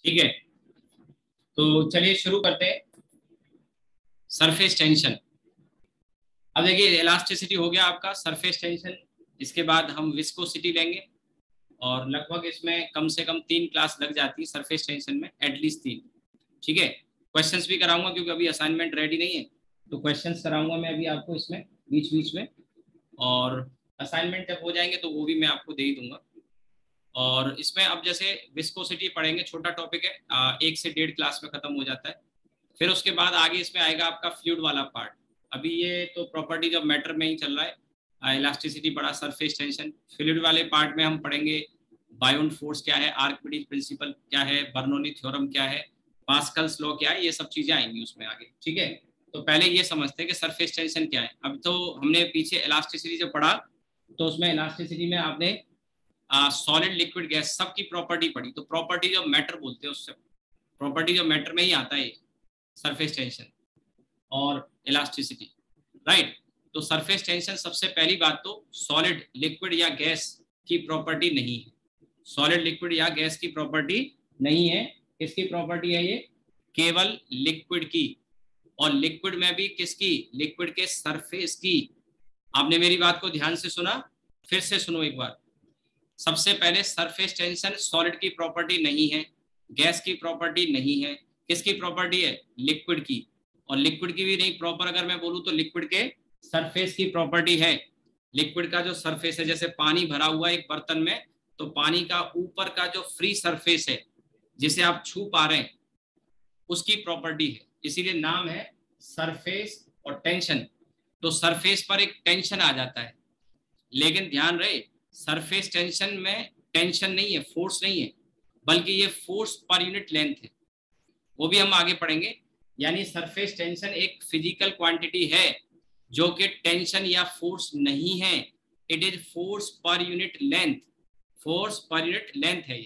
ठीक है, तो चलिए शुरू करते हैं। Surface tension. अब देखिए, इलास्टिसिटी हो गया आपका, सरफेस टेंशन। इसके बाद हम विस्कोसिटी लेंगे और लगभग इसमें कम से कम 3 क्लास लग जाती है सरफेस टेंशन में, एटलीस्ट 3। ठीक है, क्वेश्चंस भी कराऊंगा क्योंकि अभी असाइनमेंट रेडी नहीं है, तो क्वेश्चंस कराऊंगा मैं अभी आपको इसमें बीच बीच में, और असाइनमेंट जब हो जाएंगे तो वो भी मैं आपको दे ही दूंगा। और इसमें अब जैसे विस्कोसिटी पढ़ेंगे, छोटा टॉपिक है, 1 से 1.5 क्लास में खत्म हो जाता है। फिर उसके बाद आगे इसमें आएगा आपका फ्लूइड वाला पार्ट। अभी ये तो प्रॉपर्टीज ऑफ मैटर में ही चल रहा है, इलास्टिसिटी पढ़ा, सरफेस टेंशन। फ्लूइड वाले पार्ट में हम पढ़ेंगे बायोन फोर्स क्या है, आर्किमिडीज प्रिंसिपल क्या है, बर्नौली थ्योरम क्या है, पास्कल्स लॉ क्या है, ये सब चीजें आएंगी उसमें आगे। ठीक है, तो पहले ये समझते हैं कि सरफेस टेंशन क्या है। अब तो हमने पीछे इलास्टिसिटी जब पढ़ा तो उसमें इलास्टिसिटी में आपने सॉलिड लिक्विड गैस सबकी प्रॉपर्टी पढ़ी, तो प्रॉपर्टीज ऑफ मैटर बोलते हैं उससे, प्रॉपर्टीज ऑफ मैटर में ही आता है सरफेस टेंशन और इलास्टिसिटी, राइट। तो सरफेस टेंशन, सबसे पहली बात तो सॉलिड लिक्विड या गैस की प्रॉपर्टी नहीं है। सॉलिड लिक्विड या गैस की प्रॉपर्टी नहीं है। किसकी प्रॉपर्टी है ये? केवल लिक्विड की। और लिक्विड में भी किसकी? लिक्विड के सरफेस की। आपने मेरी बात को ध्यान से सुना? फिर से सुनो एक बार। सबसे पहले सरफेस टेंशन सॉलिड की प्रॉपर्टी नहीं है, गैस की प्रॉपर्टी नहीं है। किसकी प्रॉपर्टी है? लिक्विड की। और लिक्विड की भी नहीं, प्रॉपर अगर मैं बोलूं तो लिक्विड के सरफेस की प्रॉपर्टी है। लिक्विड का जो सरफेस है, जैसे पानी भरा हुआ एक बर्तन में, तो पानी का ऊपर का जो फ्री सरफेस है जिसे आप छू पा रहे हैं, उसकी प्रॉपर्टी है, इसीलिए नाम है सरफेस और टेंशन। तो सरफेस पर एक टेंशन आ जाता है, लेकिन ध्यान रहे सरफेस टेंशन में टेंशन नहीं है, फोर्स नहीं है, बल्कि ये फोर्स पर यूनिट लेंथ है। वो भी हम आगे पढ़ेंगे। यानी सरफेस टेंशन एक फिजिकल क्वांटिटी है जो कि टेंशन या फोर्स नहीं है। It is force per unit length. Force per unit length है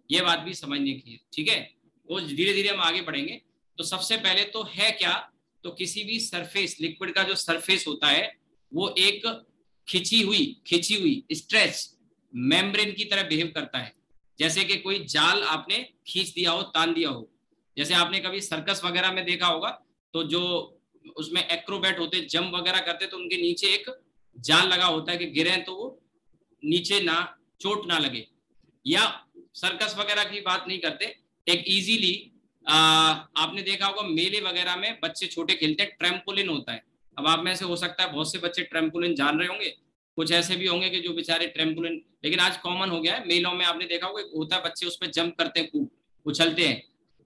ये बात भी समझने की है। ठीक है, वो धीरे धीरे हम आगे बढ़ेंगे। तो सबसे पहले तो है क्या? तो किसी भी सरफेस, लिक्विड का जो सरफेस होता है वो एक खिंची हुई स्ट्रेच मेम्ब्रेन की तरह बिहेव करता है। जैसे कि कोई जाल आपने खींच दिया हो, तान दिया हो। जैसे आपने कभी सर्कस वगैरह में देखा होगा, तो जो उसमें एक्रोबैट होते, जंप वगैरह करते, तो उनके नीचे एक जाल लगा होता है कि गिरे तो वो नीचे ना, चोट ना लगे। या सर्कस वगैरह की बात नहीं करते, एक इजीली आपने देखा होगा मेले वगैरह में बच्चे छोटे खेलते हैं, ट्रैम्पोलिन होता है। अब आप में से हो सकता है बहुत से बच्चे ट्रैम्पोलिन जान रहे होंगे, कुछ ऐसे भी होंगे कि जो बेचारे ट्रैम्पोलिन, लेकिन आज कॉमन हो गया है, मेलों में आपने देखा होगा होता है, बच्चे उस पर जंप करते हैं, खूब उछलते हैं।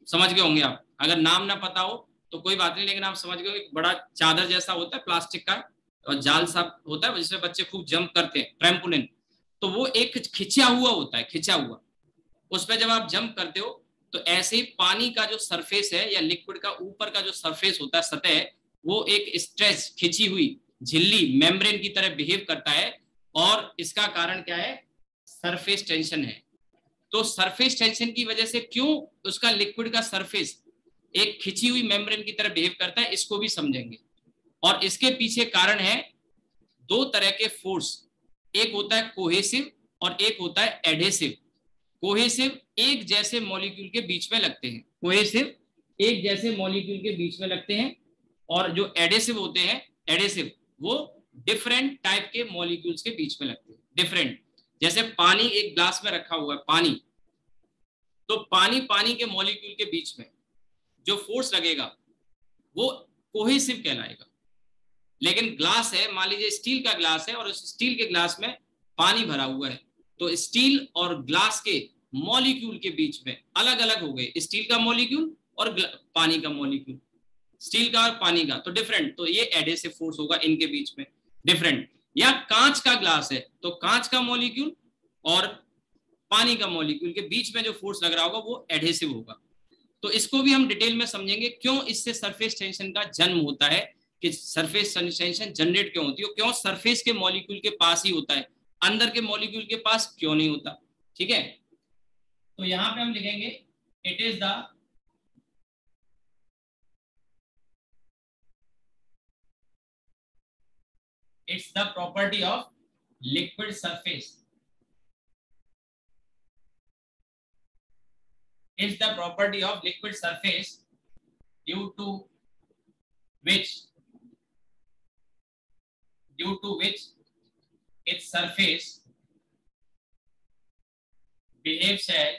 समझ गए होंगे आप, अगर नाम ना पता हो तो कोई बात नहीं, लेकिन आप समझ गए, एक बड़ा चादर जैसा होता है प्लास्टिक का और जाल सा होता है जिसमें बच्चे खूब जंप करते हैं, ट्रैम्पोलिन। तो वो एक खिंचा हुआ होता है, खिंचा हुआ, उस पर जब आप जंप करते हो तो ऐसे ही पानी का जो सरफेस है या लिक्विड का ऊपर का जो सरफेस होता है, सतह, वो एक स्ट्रेच, खिंची हुई झिल्ली, मेम्ब्रेन की तरह बिहेव करता है। और इसका कारण क्या है? सरफेस टेंशन है। तो सरफेस टेंशन की वजह से क्यों उसका लिक्विड का सरफेस एक खिंची हुई मेम्ब्रेन की तरह बिहेव करता है, इसको भी समझेंगे। और इसके पीछे कारण है 2 तरह के फोर्स। एक होता है कोहेसिव और एक होता है एडहेसिव। कोहेसिव एक जैसे मॉलिक्यूल के बीच में लगते हैं, कोहेसिव एक जैसे मॉलिक्यूल के बीच में लगते हैं। और जो एडेसिव होते हैं, एडेसिव, वो डिफरेंट टाइप के मॉलिक्यूल्स के बीच में लगते हैं, डिफरेंट। जैसे पानी एक ग्लास में रखा हुआ है, पानी, तो पानी के मॉलिक्यूल के बीच में जो फोर्स लगेगा वो कोहेसिव कहलाएगा। लेकिन ग्लास है, मान लीजिए स्टील का ग्लास है और उस स्टील के ग्लास में पानी भरा हुआ है, तो स्टील और ग्लास के मॉलिक्यूल के बीच में अलग अलग हो गए, स्टील का मॉलिक्यूल और पानी का मॉलिक्यूल, स्टील का और पानी का, तो डिफरेंट, तो ये एडेसिव फोर्स होगा इनके बीच में, डिफरेंट। या कांच का ग्लास है तो कांच का मॉलिक्यूल और पानी का मॉलिक्यूल के बीच में जो फोर्स लग रहा होगा वो एडहेसिव होगा। तो इसको भी हम डिटेल में समझेंगे, क्यों इससे सरफेस टेंशन का जन्म होता है, कि सरफेस टेंशन जनरेट क्यों होती है, क्यों सरफेस के मॉलिक्यूल के पास ही होता है, अंदर के मॉलिक्यूल के पास क्यों नहीं होता। ठीक है, तो यहां पे हम लिखेंगे it is the it's the property of liquid surface, is the property of liquid surface due to which its surface behaves as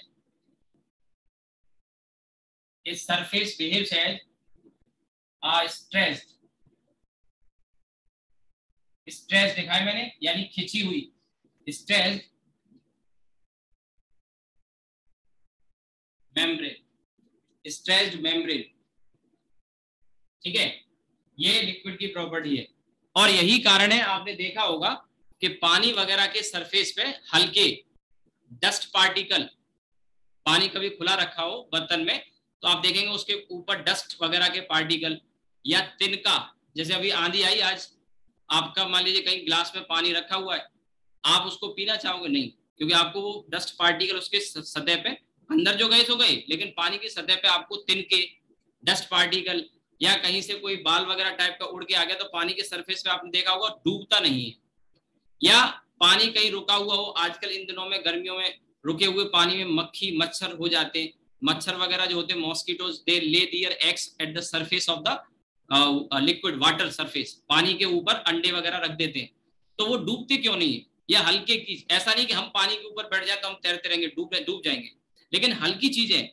a stressed दिखाई मैंने, यानी खिंची हुई, stressed membrane, ठीक है, ये लिक्विड की प्रॉपर्टी है। और यही कारण है, आपने देखा होगा कि पानी वगैरह के सरफेस पे हल्के डस्ट पार्टिकल, पानी कभी खुला रखा हो बर्तन में तो आप देखेंगे उसके ऊपर डस्ट वगैरह के पार्टिकल, या तिनका, जैसे अभी आंधी आई आज, आपका मान लीजिए कहीं ग्लास में पानी रखा हुआ है, आप उसको पीना चाहोगे नहीं, क्योंकि आपको वो डस्ट पार्टिकल उसके सतह पे, अंदर जो गए तो गए, लेकिन पानी की सतह पे आपको तिनके, डस्ट पार्टिकल, या कहीं से कोई बाल वगैरह टाइप का उड़ के आ गया तो पानी के सरफेस पे आपने देखा होगा डूबता नहीं है। या पानी कहीं रुका हुआ हो, आजकल इन दिनों में गर्मियों में रुके हुए पानी में मक्खी मच्छर हो जाते हैं, मच्छर वगैरह जो होते हैं mosquitoes, they lay their eggs at the surface of the liquid water surface, पानी के ऊपर अंडे वगैरह रख देते हैं, तो वो डूबते क्यों नहीं है? या हल्के की, ऐसा नहीं कि हम पानी के ऊपर बैठ जाए तो हम तैरते रहेंगे, डूब जाएंगे, लेकिन हल्की चीजें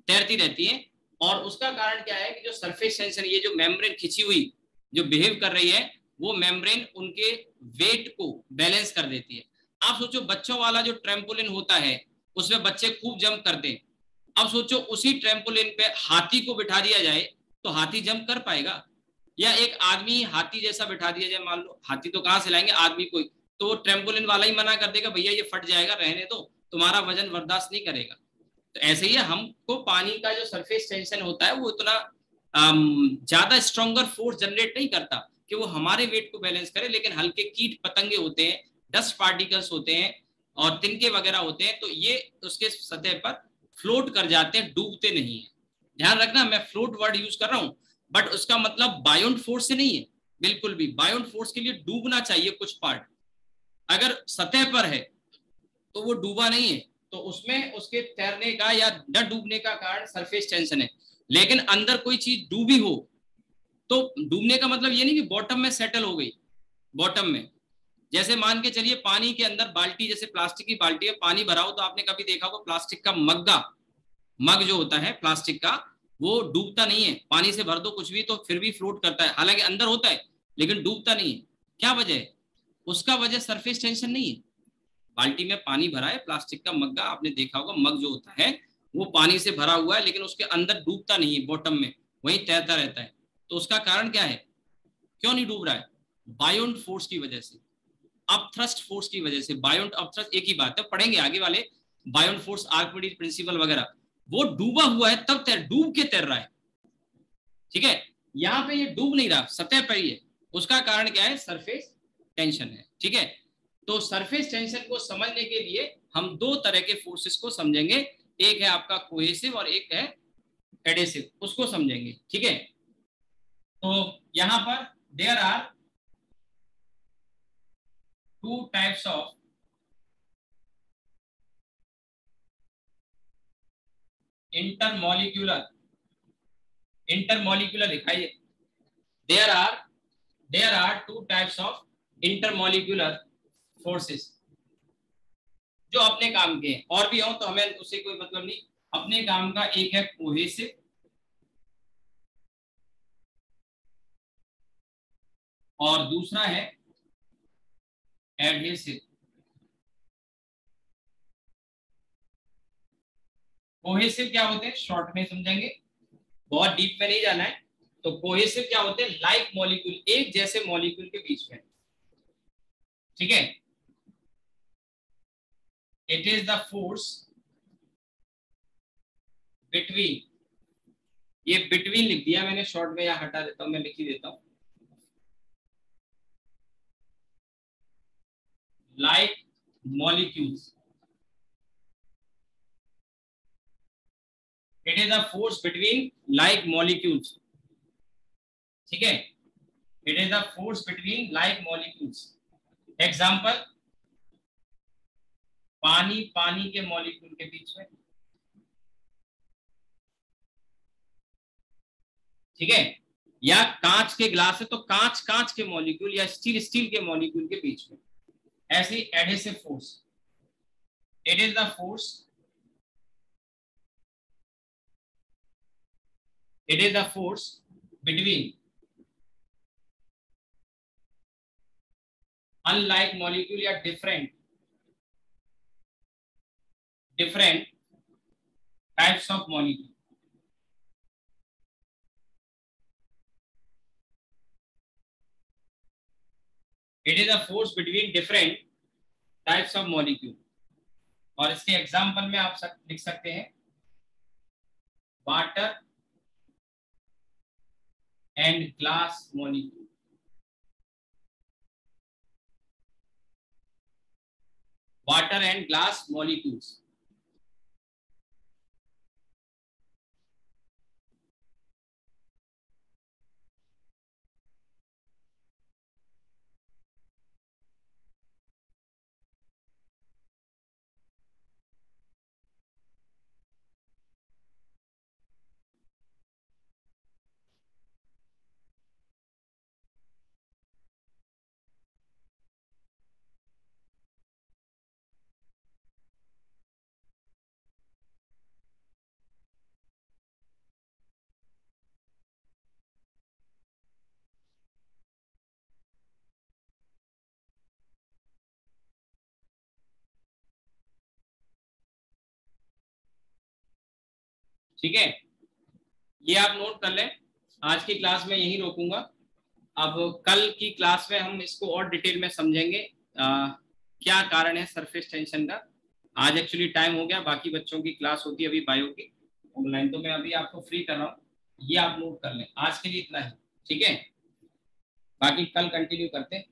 तैरती रहती हैं। और उसका कारण क्या है कि जो सरफेस टेंशन, ये जो मेम्ब्रेन खिंची हुई जो बिहेव कर रही है, वो मेम्ब्रेन उनके वेट को बैलेंस कर देती है। आप सोचो बच्चों वाला जो ट्रैम्पोलिन होता है उसमें बच्चे खूब जंप करते हैं, अब सोचो उसी ट्रैम्पोलिन पे हाथी को बिठा दिया जाए तो हाथी जंप कर पाएगा? या एक आदमी हाथी जैसा बिठा दिया जाए, मान लो, हाथी तो कहां से लाएंगे आदमी कोई, तो वो ट्रैम्पोलिन वाला ही मना कर देगा, भैया ये फट जाएगा, रहने दो, तुम्हारा वजन बर्दाश्त नहीं करेगा। तो ऐसे ही हमको पानी का जो सरफेस टेंशन होता है वो इतना ज्यादा स्ट्रॉन्गर फोर्स जनरेट नहीं करता कि वो हमारे वेट को बैलेंस करे, लेकिन हल्के कीट पतंगे होते हैं, डस्ट पार्टिकल्स होते हैं और तिनके वगैरह होते हैं, तो ये उसके सतह पर फ्लोट कर जाते हैं, डूबते नहीं है। ध्यान रखना, मैं फ्लोट वर्ड यूज कर रहा हूं, बट उसका मतलब बायोंट फोर्स से नहीं है, बिल्कुल भी। बायोंट फोर्स के लिए डूबना चाहिए कुछ पार्ट, अगर सतह पर है तो वो डूबा नहीं है, तो उसमें उसके तैरने का या न डूबने का कारण सरफेस टेंशन है। लेकिन अंदर कोई चीज डूबी हो तो डूबने का मतलब ये नहीं कि बॉटम में सेटल हो गई, बॉटम में, जैसे मान के चलिए पानी के अंदर बाल्टी, जैसे प्लास्टिक की बाल्टी में पानी भरा हो, तो आपने कभी देखा होगा प्लास्टिक का मग जो होता है प्लास्टिक का, वो डूबता नहीं है, पानी से भर दो कुछ भी तो फिर भी फ्लोट करता है, हालांकि अंदर होता है लेकिन डूबता नहीं है। क्या वजह है उसका? वजह सरफेस टेंशन नहीं है। बाल्टी में पानी भरा है, प्लास्टिक का मग्गा, आपने देखा होगा मग जो होता है वो पानी से भरा हुआ है, लेकिन उसके अंदर डूबता नहीं है, बॉटम में वहीं तैरता रहता है। तो उसका कारण क्या है, क्यों नहीं डूब रहा है? बायोंट फोर्स की वजह से, अपथ्रस्ट फोर्स की वजह से। बायोंट अपथ्रस्ट एक ही बात है, पढ़ेंगे आगे वाले, बायोंट फोर्स, आर्किमिडीज प्रिंसिपल वगैरह। वो डूबा हुआ है तब डूब के तैर रहा है, ठीक है, यहाँ पे ये डूब नहीं रहा, सतह पर ही है। उसका कारण क्या है? सरफेस टेंशन है, ठीक है। तो सरफेस टेंशन को समझने के लिए हम दो तरह के फोर्सेस को समझेंगे, एक है आपका कोहेसिव और एक है एडेसिव, उसको समझेंगे, ठीक है। तो यहां पर there are two types of intermolecular दिखाइए, there are two types of intermolecular forces जो अपने काम के हैं, और भी हो तो हमें उससे कोई मतलब नहीं, अपने काम का। एक है कोहेसिव और दूसरा है एडहेसिव। कोहेसिव क्या होते हैं शॉर्ट में समझेंगे, बहुत डीप में नहीं जाना है। तो कोहेसिव क्या होते हैं? लाइक मॉलिक्यूल, एक जैसे मॉलिक्यूल के बीच में, ठीक है। It is the force between, ये बिटवीन लिख दिया मैंने शॉर्ट में, या हटा देता हूं, मैं लिख ही देता हूं, like molecules. It is the force between like molecules, ठीक है। It is the force between like molecules. Example, पानी के मॉलिक्यूल के बीच में, ठीक है, या कांच के ग्लास है तो कांच कांच के मॉलिक्यूल या स्टील स्टील के मॉलिक्यूल के बीच में। ऐसी adhesive force, it is the force, it is the force between unlike molecule या different types of molecule। it is a force between different types of molecule। और इसके एग्जांपल में आप लिख सकते हैं water and glass molecule. Water and glass molecules. ठीक है, ये आप नोट कर लें। आज की क्लास में यही रोकूंगा। अब कल की क्लास में हम इसको और डिटेल में समझेंगे क्या कारण है सरफेस टेंशन का। आज एक्चुअली टाइम हो गया, बाकी बच्चों की क्लास होती है अभी बायो की ऑनलाइन, तो मैं अभी आपको फ्री कर रहा हूँ। ये आप नोट कर लें, आज के लिए इतना ही। ठीक है, बाकी कल कंटिन्यू करते हैं।